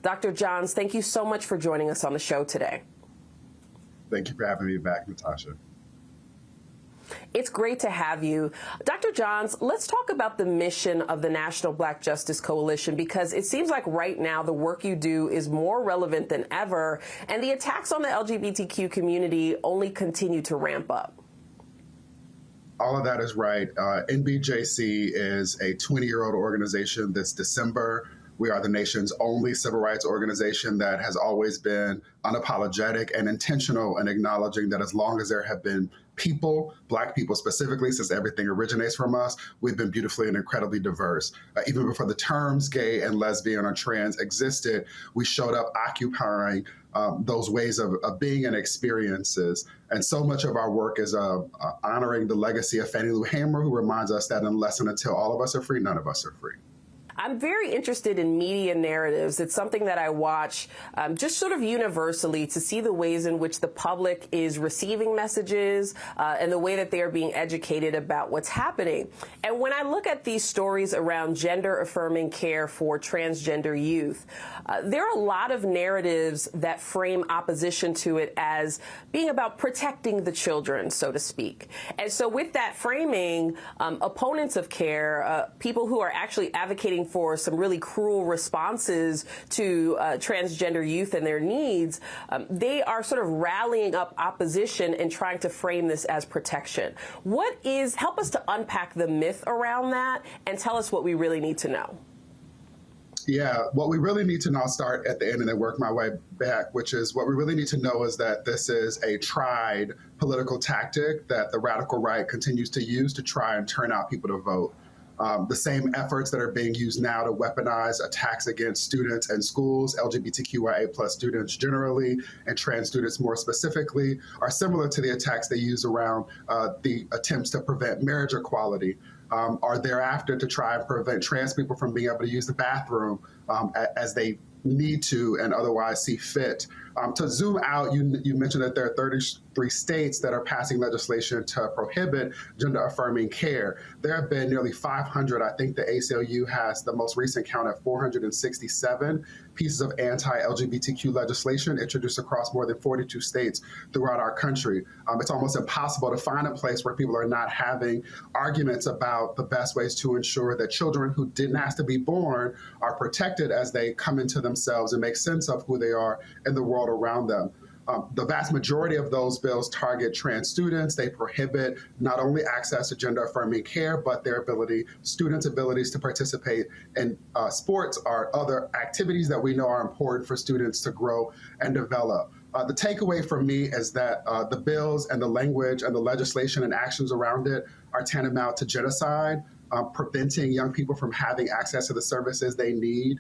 Dr. Johns, thank you so much for joining us on the show today. Thank you for having me back, Natasha. It's great to have you. Dr. Johns, let's talk about the mission of the National Black Justice Coalition, because it seems like right now the work you do is more relevant than ever, and the attacks on the LGBTQ community only continue to ramp up. All of that is right. NBJC is a 20-year-old organization. This December, we are the nation's only civil rights organization that has always been unapologetic and intentional in acknowledging that as long as there have been people, Black people specifically, since everything originates from us, we've been beautifully and incredibly diverse. Even before the terms gay and lesbian or trans existed, we showed up occupying those ways of being and experiences. And so much of our work is honoring the legacy of Fannie Lou Hamer, who reminds us that unless and until all of us are free, none of us are free. I'm very interested in media narratives. It's something that I watch just sort of universally to see the ways in which the public is receiving messages and the way that they are being educated about what's happening. And when I look at these stories around gender-affirming care for transgender youth, there are a lot of narratives that frame opposition to it as being about protecting the children, so to speak. And so with that framing, opponents of care, people who are actually advocating for some really cruel responses to transgender youth and their needs, they are sort of rallying up opposition and trying to frame this as protection. Help us to unpack the myth around that and tell us what we really need to know. Yeah, what we really need to know, I'll start at the end and then work my way back, which is what we really need to know is that this is a tried political tactic that the radical right continues to use to try and turn out people to vote. The same efforts that are being used now to weaponize attacks against students and schools, LGBTQIA+ students generally, and trans students more specifically, are similar to the attacks they use around the attempts to prevent marriage equality, are thereafter to try and prevent trans people from being able to use the bathroom as they need to and otherwise see fit. To zoom out, you mentioned that there are 33 states that are passing legislation to prohibit gender-affirming care. There have been nearly 500. I think the ACLU has the most recent count at 467 pieces of anti-LGBTQ legislation introduced across more than 42 states throughout our country. It's almost impossible to find a place where people are not having arguments about the best ways to ensure that children who didn't ask to be born are protected as they come into themselves and make sense of who they are in the world around them. The vast majority of those bills target trans students. They prohibit not only access to gender-affirming care, but their students' abilities to participate in sports or other activities that we know are important for students to grow and develop. The takeaway for me is that the bills and the language and the legislation and actions around it are tantamount to genocide. Preventing young people from having access to the services they need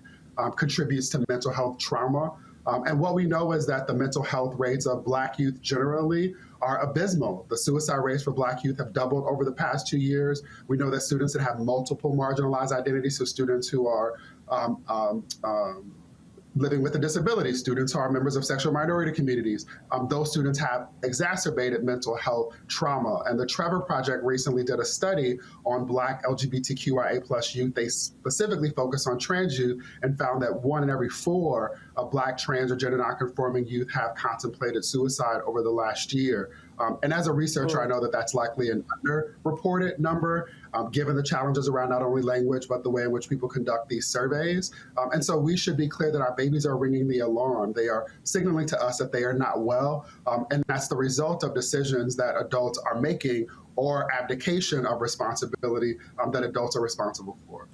contributes to mental health trauma. And what we know is that the mental health rates of Black youth generally are abysmal. The suicide rates for Black youth have doubled over the past 2 years. We know that students that have multiple marginalized identities, so students who are living with a disability, students who are members of sexual minority communities, those students have exacerbated mental health trauma. And the Trevor Project recently did a study on Black LGBTQIA+ youth. They specifically focused on trans youth and found that 1 in every 4 Black trans or gender nonconforming youth have contemplated suicide over the last year. And as a researcher, I know that that's likely an underreported number, given the challenges around not only language, but the way in which people conduct these surveys. And so we should be clear that our babies are ringing the alarm. They are signaling to us that they are not well. And that's the result of decisions that adults are making or abdication of responsibility that adults are responsible for.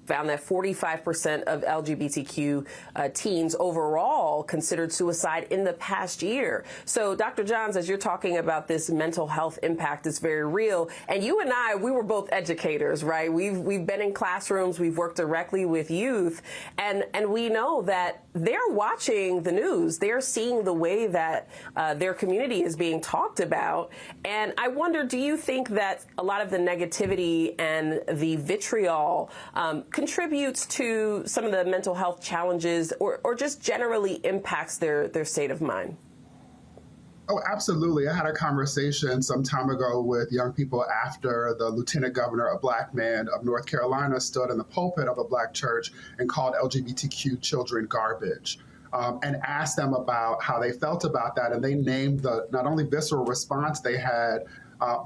Found that 45% of LGBTQ teens overall considered suicide in the past year. So, Dr. Johns, as you're talking about this mental health impact, it's very real. And you and I, we were both educators, right? We've been in classrooms, we've worked directly with youth, and we know that they're watching the news. They're seeing the way that their community is being talked about. And I wonder, do you think that a lot of the negativity and the vitriol contributes to some of the mental health challenges or just generally impacts their state of mind? Oh, absolutely. I had a conversation some time ago with young people after the lieutenant governor, a black man of North Carolina, stood in the pulpit of a black church and called LGBTQ children garbage. And asked them about how they felt about that. And they named the not only visceral response they had,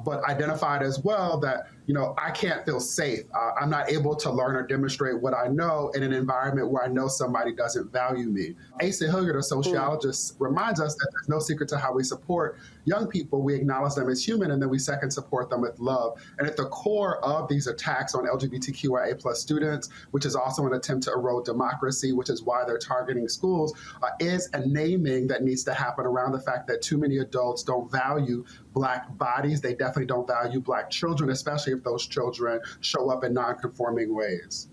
but identified as well that, I can't feel safe. I'm not able to learn or demonstrate what I know in an environment where I know somebody doesn't value me. Asa Hilliard, a sociologist, reminds us that there's no secret to how we support young people. We acknowledge them as human, and then we second support them with love. And at the core of these attacks on LGBTQIA+ students, which is also an attempt to erode democracy, which is why they're targeting schools, is a naming that needs to happen around the fact that too many adults don't value Black bodies. They definitely don't value Black children, especially if those children show up in non-conforming ways.